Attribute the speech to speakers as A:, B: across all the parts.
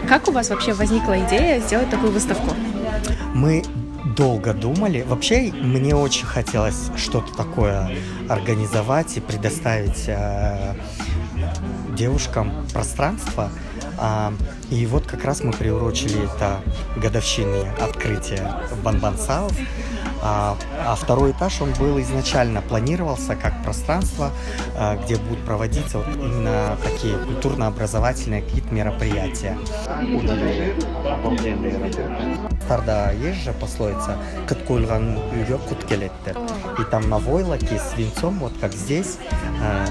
A: Как у вас вообще возникла идея сделать такую выставку?
B: Мы долго думали. Вообще, мне очень хотелось что-то такое организовать и предоставить девушкам пространство. И вот как раз мы приурочили это годовщине открытия Банбан South. А второй этаж, он был изначально планировался как пространство, где будут проводиться вот именно такие культурно-образовательные какие-то мероприятия. Тарда есть же пословица «Кыт куйылган үйгө кут келеттер». И там на войлоке свинцом, вот как здесь,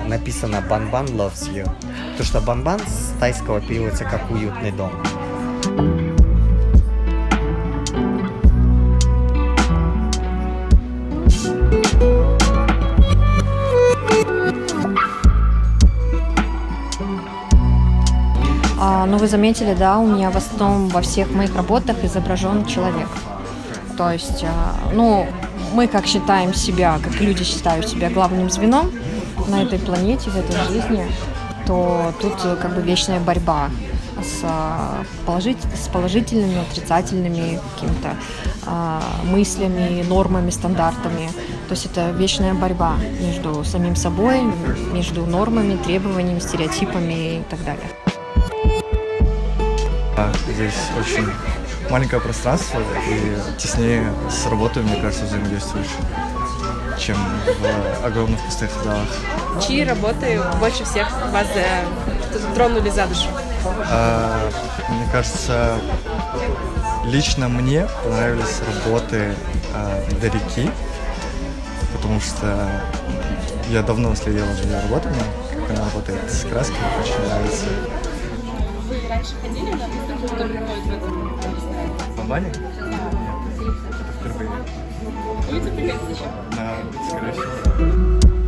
B: написано «Банбан loves you». Потому что банбан с тайского переводится как «уютный дом».
C: Ну, вы заметили, да, у меня в основном во всех моих работах изображен человек. То есть, ну, мы как считаем себя, как люди считают себя главным звеном на этой планете, в этой жизни, то тут как бы вечная борьба с положительными, отрицательными какими-то мыслями, нормами, стандартами. То есть это вечная борьба между самим собой, между нормами, требованиями, стереотипами и так далее.
D: Здесь очень маленькое пространство, и теснее с работой, мне кажется, взаимодействуешь, чем в огромных пустых залах.
A: Чьи работы больше всех вас тронули за душу?
D: Мне кажется, лично мне понравились работы до реки, потому что я давно следил за ее работами, как она работает с краской, очень нравится.
A: Вы раньше ходили на выставку, которую проходит в этом месте?
D: В Банбане? Нет, это впервые.
A: Будете приходить еще?
D: Скорее всего, да.